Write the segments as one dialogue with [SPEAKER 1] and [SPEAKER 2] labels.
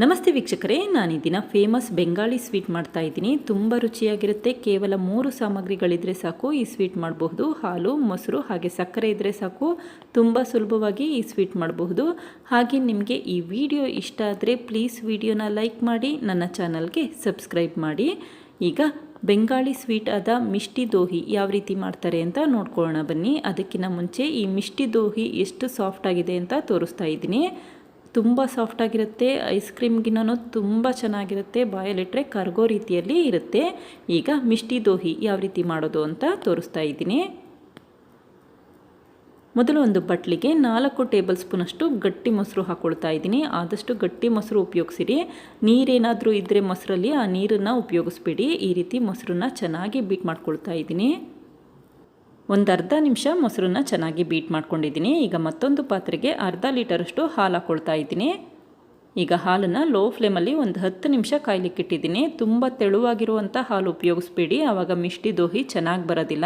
[SPEAKER 1] ನಮಸ್ತೆ ವೀಕ್ಷಕರೇ, ನಾನು ಈ ದಿನ ಫೇಮಸ್ ಬೆಂಗಾಳಿ ಸ್ವೀಟ್ ಮಾಡ್ತಾ ಇದ್ದೀನಿ. ತುಂಬ ರುಚಿಯಾಗಿರುತ್ತೆ. ಕೇವಲ 3 ಸಾಮಗ್ರಿಗಳಿದ್ರೆ ಸಾಕು ಈ ಸ್ವೀಟ್ ಮಾಡಬಹುದು. ಹಾಲು, ಮೊಸರು ಹಾಗೆ ಸಕ್ಕರೆ ಇದ್ದರೆ ಸಾಕು. ತುಂಬ ಸುಲಭವಾಗಿ ಈ ಸ್ವೀಟ್ ಮಾಡಬಹುದು. ಹಾಗೆ ನಿಮಗೆ ಈ ವಿಡಿಯೋ ಇಷ್ಟ ಆದರೆ ಪ್ಲೀಸ್ ವಿಡಿಯೋನ ಲೈಕ್ ಮಾಡಿ, ನನ್ನ ಚಾನಲ್ಗೆ ಸಬ್ಸ್ಕ್ರೈಬ್ ಮಾಡಿ. ಈಗ ಬೆಂಗಾಳಿ ಸ್ವೀಟ್ ಆದ ಮಿಷ್ಟಿ ದೋಹಿ ಯಾವ ರೀತಿ ಮಾಡ್ತಾರೆ ಅಂತ ನೋಡ್ಕೊಳ್ಳೋಣ ಬನ್ನಿ. ಅದಕ್ಕಿಂತ ಮುಂಚೆ ಈ ಮಿಷ್ಟಿ ದೋಹಿ ಎಷ್ಟು ಸಾಫ್ಟ್ ಆಗಿದೆ ಅಂತ ತೋರಿಸ್ತಾ ಇದ್ದೀನಿ. ತುಂಬ ಸಾಫ್ಟಾಗಿರುತ್ತೆ. ಐಸ್ ಕ್ರೀಮ್ಗಿನ್ನೂ ತುಂಬ ಚೆನ್ನಾಗಿರುತ್ತೆ. ಬಾಯಲ್ಲಿಟ್ಟರೆ ಕರಗೋ ರೀತಿಯಲ್ಲಿ ಇರುತ್ತೆ. ಈಗ ಮಿಷ್ಟಿ ದೋಹಿ ಯಾವ ರೀತಿ ಮಾಡೋದು ಅಂತ ತೋರಿಸ್ತಾ ಇದ್ದೀನಿ. ಮೊದಲು ಒಂದು ಬಟ್ಲಿಗೆ 4 ಟೇಬಲ್ ಸ್ಪೂನಷ್ಟು ಗಟ್ಟಿ ಮೊಸರು ಹಾಕ್ಕೊಳ್ತಾ ಇದ್ದೀನಿ. ಆದಷ್ಟು ಗಟ್ಟಿ ಮೊಸರು ಉಪಯೋಗಿಸಿರಿ. ನೀರೇನಾದರೂ ಇದ್ದರೆ ಮೊಸರಲ್ಲಿ ಆ ನೀರನ್ನು ಉಪಯೋಗಿಸ್ಬೇಡಿ. ಈ ರೀತಿ ಮೊಸರನ್ನ ಚೆನ್ನಾಗಿ ಬೀಟ್ ಮಾಡ್ಕೊಳ್ತಾ ಇದ್ದೀನಿ. ಒಂದು ಅರ್ಧ ನಿಮಿಷ ಮೊಸರನ್ನ ಚೆನ್ನಾಗಿ ಬೀಟ್ ಮಾಡ್ಕೊಂಡಿದ್ದೀನಿ. ಈಗ ಮತ್ತೊಂದು ಪಾತ್ರೆಗೆ ಅರ್ಧ ಲೀಟರಷ್ಟು ಹಾಲು ಹಾಕ್ಕೊಳ್ತಾ ಇದ್ದೀನಿ. ಈಗ ಹಾಲನ್ನು ಲೋ ಫ್ಲೇಮಲ್ಲಿ ಒಂದು 10 ನಿಮಿಷ ಕಾಯ್ಲಿಕ್ಕಿಟ್ಟಿದ್ದೀನಿ. ತುಂಬ ತೆಳುವಾಗಿರುವಂಥ ಹಾಲು ಉಪಯೋಗಿಸ್ಬೇಡಿ, ಆವಾಗ ಮಿಷ್ಟಿ ದೋಹಿ ಚೆನ್ನಾಗಿ ಬರೋದಿಲ್ಲ.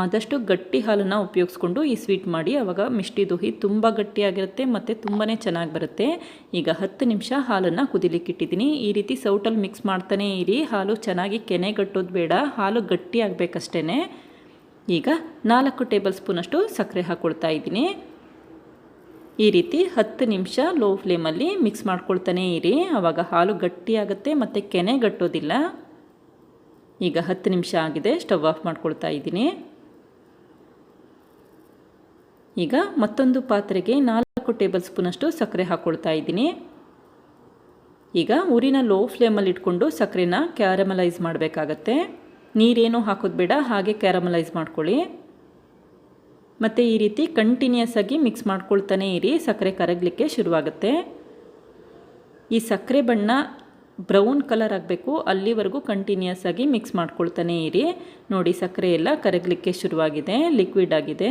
[SPEAKER 1] ಆದಷ್ಟು ಗಟ್ಟಿ ಹಾಲನ್ನು ಉಪಯೋಗಿಸ್ಕೊಂಡು ಈ ಸ್ವೀಟ್ ಮಾಡಿ, ಆವಾಗ ಮಿಷ್ಟಿ ದೋಹಿ ತುಂಬ ಗಟ್ಟಿಯಾಗಿರುತ್ತೆ ಮತ್ತು ತುಂಬಾ ಚೆನ್ನಾಗಿ ಬರುತ್ತೆ. ಈಗ 10 ನಿಮಿಷ ಹಾಲನ್ನು ಕುದಿಲಿಕ್ಕಿಟ್ಟಿದ್ದೀನಿ. ಈ ರೀತಿ ಸೌಟಲ್ಲಿ ಮಿಕ್ಸ್ ಮಾಡ್ತಾನೇ ಇರಿ. ಹಾಲು ಚೆನ್ನಾಗಿ ಕೆನೆಗಟ್ಟೋದು ಬೇಡ, ಹಾಲು ಗಟ್ಟಿ ಆಗಬೇಕಷ್ಟೇ. ಈಗ 4 ಟೇಬಲ್ ಸ್ಪೂನಷ್ಟು ಸಕ್ಕರೆ ಹಾಕ್ಕೊಳ್ತಾ ಇದ್ದೀನಿ. ಈ ರೀತಿ 10 ನಿಮಿಷ ಲೋ ಫ್ಲೇಮಲ್ಲಿ ಮಿಕ್ಸ್ ಮಾಡ್ಕೊಳ್ತಾನೇ ಇರಿ, ಆವಾಗ ಹಾಲು ಗಟ್ಟಿಯಾಗುತ್ತೆ ಮತ್ತು ಕೆನೆಗಟ್ಟೋದಿಲ್ಲ. ಈಗ 10 ನಿಮಿಷ ಆಗಿದೆ, ಸ್ಟವ್ ಆಫ್ ಮಾಡ್ಕೊಳ್ತಾ ಇದ್ದೀನಿ. ಈಗ ಮತ್ತೊಂದು ಪಾತ್ರೆಗೆ 4 ಟೇಬಲ್ ಸ್ಪೂನಷ್ಟು ಸಕ್ಕರೆ ಹಾಕ್ಕೊಳ್ತಾ ಇದ್ದೀನಿ. ಈಗ ಉರಿನ ಲೋ ಫ್ಲೇಮಲ್ಲಿ ಇಟ್ಕೊಂಡು ಸಕ್ಕರೆನ ಕ್ಯಾರಮಲೈಸ್ ಮಾಡಬೇಕಾಗತ್ತೆ. ನೀರೇನು ಹಾಕೋದು ಬೇಡ, ಹಾಗೆ ಕ್ಯಾರಮಲೈಸ್ ಮಾಡ್ಕೊಳ್ಳಿ. ಮತ್ತು ಈ ರೀತಿ ಕಂಟಿನ್ಯೂಸ್ ಆಗಿ ಮಿಕ್ಸ್ ಮಾಡ್ಕೊಳ್ತಾನೆ ಇರಿ, ಸಕ್ಕರೆ ಕರಗಲಿಕ್ಕೆ ಶುರುವಾಗುತ್ತೆ. ಈ ಸಕ್ಕರೆ ಬಣ್ಣ ಬ್ರೌನ್ ಕಲರ್ ಆಗಬೇಕು, ಅಲ್ಲಿವರೆಗೂ ಕಂಟಿನ್ಯೂಸ್ ಆಗಿ ಮಿಕ್ಸ್ ಮಾಡ್ಕೊಳ್ತಾನೆ ಇರಿ. ನೋಡಿ, ಸಕ್ಕರೆ ಎಲ್ಲ ಕರಗಲಿಕ್ಕೆ ಶುರುವಾಗಿದೆ, ಲಿಕ್ವಿಡ್ ಆಗಿದೆ.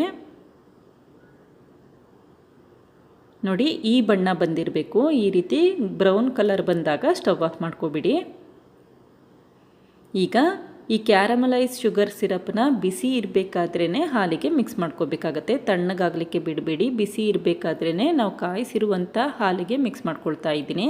[SPEAKER 1] ನೋಡಿ, ಈ ಬಣ್ಣ ಬಂದಿರಬೇಕು. ಈ ರೀತಿ ಬ್ರೌನ್ ಕಲರ್ ಬಂದಾಗ ಸ್ಟವ್ ಆಫ್ ಮಾಡ್ಕೊಬಿಡಿ. ಈಗ ಈ ಕ್ಯಾರಮಲೈಸ್ ಶುಗರ್ ಸಿರಪ್ನ ಬಿಸಿ ಇರಬೇಕಾದ್ರೇ ಹಾಲಿಗೆ ಮಿಕ್ಸ್ ಮಾಡ್ಕೋಬೇಕಾಗತ್ತೆ. ತಣ್ಣಗಾಗಲಿಕ್ಕೆ ಬಿಡಬೇಡಿ, ಬಿಸಿ ಇರಬೇಕಾದ್ರೇ ನಾವು ಕಾಯಿಸಿರುವಂಥ ಹಾಲಿಗೆ ಮಿಕ್ಸ್ ಮಾಡ್ಕೊಳ್ತಾ ಇದ್ದೀನಿ.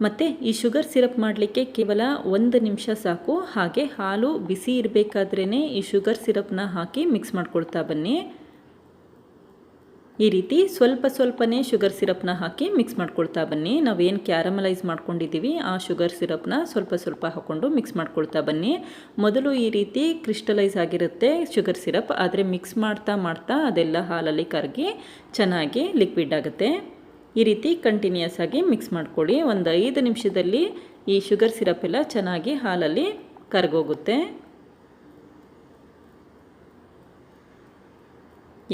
[SPEAKER 1] ಮತ್ತು ಈ ಶುಗರ್ ಸಿರಪ್ ಮಾಡಲಿಕ್ಕೆ ಕೇವಲ 1 ನಿಮಿಷ ಸಾಕು. ಹಾಗೆ ಹಾಲು ಬಿಸಿ ಇರಬೇಕಾದ್ರೇ ಈ ಶುಗರ್ ಸಿರಪ್ನ ಹಾಕಿ ಮಿಕ್ಸ್ ಮಾಡ್ಕೊಳ್ತಾ ಬನ್ನಿ. ಈ ರೀತಿ ಸ್ವಲ್ಪನೇ ಶುಗರ್ ಸಿರಪ್ನ ಹಾಕಿ ಮಿಕ್ಸ್ ಮಾಡ್ಕೊಳ್ತಾ ಬನ್ನಿ. ನಾವೇನು ಕ್ಯಾರಮಲೈಸ್ ಮಾಡ್ಕೊಂಡಿದ್ದೀವಿ ಆ ಶುಗರ್ ಸಿರಪ್ನ ಸ್ವಲ್ಪ ಹಾಕ್ಕೊಂಡು ಮಿಕ್ಸ್ ಮಾಡ್ಕೊಳ್ತಾ ಬನ್ನಿ. ಮೊದಲು ಈ ರೀತಿ ಕ್ರಿಸ್ಟಲೈಸ್ ಆಗಿರುತ್ತೆ ಶುಗರ್ ಸಿರಪ್, ಆದರೆ ಮಿಕ್ಸ್ ಮಾಡ್ತಾ ಅದೆಲ್ಲ ಹಾಲಲ್ಲಿ ಕರಗಿ ಚೆನ್ನಾಗಿ ಲಿಕ್ವಿಡ್ ಆಗುತ್ತೆ. ಈ ರೀತಿ ಕಂಟಿನ್ಯೂಸ್ ಆಗಿ ಮಿಕ್ಸ್ ಮಾಡ್ಕೊಳ್ಳಿ. ಒಂದು 5 ನಿಮಿಷದಲ್ಲಿ ಈ ಶುಗರ್ ಸಿರಪ್ ಎಲ್ಲ ಚೆನ್ನಾಗಿ ಹಾಲಲ್ಲಿ ಕರಗೋಗುತ್ತೆ.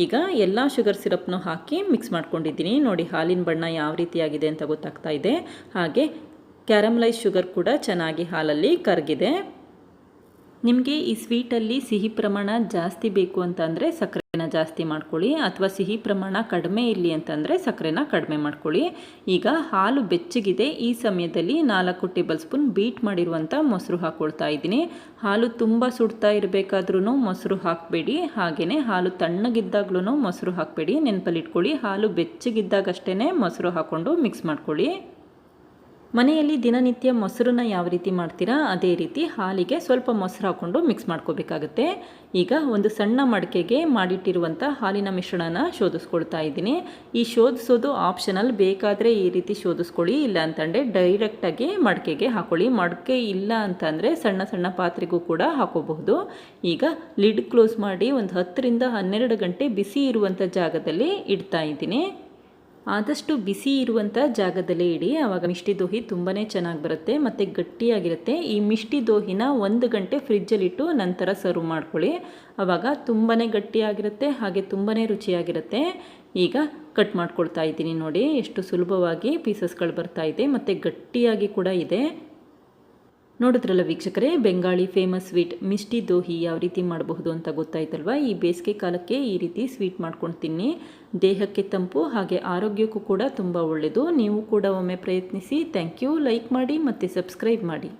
[SPEAKER 1] ಈಗ ಎಲ್ಲ ಶುಗರ್ ಸಿರಪ್ನೂ ಹಾಕಿ ಮಿಕ್ಸ್ ಮಾಡ್ಕೊಂಡಿದ್ದೀನಿ. ನೋಡಿ, ಹಾಲಿನ ಬಣ್ಣ ಯಾವ ರೀತಿಯಾಗಿದೆ ಅಂತ ಗೊತ್ತಾಗ್ತಾ ಇದೆ. ಹಾಗೆ ಕ್ಯಾರಮಲೈಸ್ ಶುಗರ್ ಕೂಡ ಚೆನ್ನಾಗಿ ಹಾಲಲ್ಲಿ ಕರಗಿದೆ. ನಿಮಗೆ ಈ ಸ್ವೀಟಲ್ಲಿ ಸಿಹಿ ಪ್ರಮಾಣ ಜಾಸ್ತಿ ಬೇಕು ಅಂತಂದರೆ ಸಕ್ಕರೆನ ಜಾಸ್ತಿ ಮಾಡ್ಕೊಳ್ಳಿ, ಅಥವಾ ಸಿಹಿ ಪ್ರಮಾಣ ಕಡಿಮೆ ಇರಲಿ ಅಂತಂದರೆ ಸಕ್ಕರೆನ ಕಡಿಮೆ ಮಾಡ್ಕೊಳ್ಳಿ. ಈಗ ಹಾಲು ಬೆಚ್ಚಗಿದೆ. ಈ ಸಮಯದಲ್ಲಿ 4 ಟೇಬಲ್ ಸ್ಪೂನ್ ಬೀಟ್ ಮಾಡಿರುವಂಥ ಮೊಸರು ಹಾಕ್ಕೊಳ್ತಾ ಇದ್ದೀನಿ. ಹಾಲು ತುಂಬ ಸುಡ್ತಾ ಇರಬೇಕಾದ್ರೂ ಮೊಸರು ಹಾಕಬೇಡಿ, ಹಾಗೆಯೇ ಹಾಲು ತಣ್ಣಗಿದ್ದಾಗ್ಲೂ ಮೊಸರು ಹಾಕಬೇಡಿ. ನೆನಪಲ್ಲಿಟ್ಕೊಳ್ಳಿ, ಹಾಲು ಬೆಚ್ಚಗಿದ್ದಾಗಷ್ಟೇ ಮೊಸರು ಹಾಕ್ಕೊಂಡು ಮಿಕ್ಸ್ ಮಾಡ್ಕೊಳ್ಳಿ. ಮನೆಯಲ್ಲಿ ದಿನನಿತ್ಯ ಮೊಸರನ್ನ ಯಾವ ರೀತಿ ಮಾಡ್ತೀರಾ ಅದೇ ರೀತಿ ಹಾಲಿಗೆ ಸ್ವಲ್ಪ ಮೊಸರು ಹಾಕ್ಕೊಂಡು ಮಿಕ್ಸ್ ಮಾಡ್ಕೋಬೇಕಾಗುತ್ತೆ. ಈಗ ಒಂದು ಸಣ್ಣ ಮಡಕೆಗೆ ಮಾಡಿಟ್ಟಿರುವಂಥ ಹಾಲಿನ ಮಿಶ್ರಣನ ಶೋಧಿಸ್ಕೊಳ್ತಾ ಇದ್ದೀನಿ. ಈ ಶೋಧಿಸೋದು ಆಪ್ಷನಲ್, ಬೇಕಾದರೆ ಈ ರೀತಿ ಶೋಧಿಸ್ಕೊಳ್ಳಿ, ಇಲ್ಲ ಅಂತಂದರೆ ಡೈರೆಕ್ಟಾಗಿ ಮಡಕೆಗೆ ಹಾಕೊಳ್ಳಿ. ಮಡಕೆ ಇಲ್ಲ ಅಂತಂದರೆ ಸಣ್ಣ ಪಾತ್ರೆಗೂ ಕೂಡ ಹಾಕೋಬಹುದು. ಈಗ ಲಿಡ್ ಕ್ಲೋಸ್ ಮಾಡಿ ಒಂದು 10 ರಿಂದ 12 ಗಂಟೆ ಬಿಸಿ ಇರುವಂಥ ಜಾಗದಲ್ಲಿ ಇಡ್ತಾ ಇದ್ದೀನಿ. ಆದಷ್ಟು ಬಿಸಿ ಇರುವಂಥ ಜಾಗದಲ್ಲೇ ಇಡಿ, ಆವಾಗ ಮಿಷ್ಟಿ ದೋಹಿ ತುಂಬಾ ಚೆನ್ನಾಗಿ ಬರುತ್ತೆ ಮತ್ತು ಗಟ್ಟಿಯಾಗಿರುತ್ತೆ. ಈ ಮಿಷ್ಟಿ ದೋಹಿನ 1 ಗಂಟೆ ಫ್ರಿಜ್ಜಲ್ಲಿಟ್ಟು ನಂತರ ಸರ್ವ್ ಮಾಡ್ಕೊಳ್ಳಿ, ಆವಾಗ ತುಂಬಾ ಗಟ್ಟಿಯಾಗಿರುತ್ತೆ ಹಾಗೆ ತುಂಬಾ ರುಚಿಯಾಗಿರುತ್ತೆ. ಈಗ ಕಟ್ ಮಾಡ್ಕೊಳ್ತಾ ಇದ್ದೀನಿ. ನೋಡಿ, ಎಷ್ಟು ಸುಲಭವಾಗಿ ಪೀಸಸ್ಗಳು ಬರ್ತಾ ಇದೆ ಮತ್ತು ಗಟ್ಟಿಯಾಗಿ ಕೂಡ ಇದೆ. ನೋಡಿದ್ರಲ್ಲ ವೀಕ್ಷಕರೇ, ಬೆಂಗಾಳಿ ಫೇಮಸ್ ಸ್ವೀಟ್ ಮಿಷ್ಟಿ ದೋಹಿ ಯಾವ ರೀತಿ ಮಾಡಬಹುದು ಅಂತ ಗೊತ್ತಾಯ್ತಲ್ವ. ಈ ಬೇಸಿಗೆ ಕಾಲಕ್ಕೆ ಈ ರೀತಿ ಸ್ವೀಟ್ ಮಾಡ್ಕೊಂಡು ತಿನ್ನಿ, ದೇಹಕ್ಕೆ ತಂಪು ಹಾಗೆ ಆರೋಗ್ಯಕ್ಕೂ ಕೂಡ ತುಂಬ ಒಳ್ಳೆಯದು. ನೀವು ಕೂಡ ಒಮ್ಮೆ ಪ್ರಯತ್ನಿಸಿ. Thank you. ಲೈಕ್ ಮಾಡಿ ಮತ್ತು ಸಬ್ಸ್ಕ್ರೈಬ್ ಮಾಡಿ.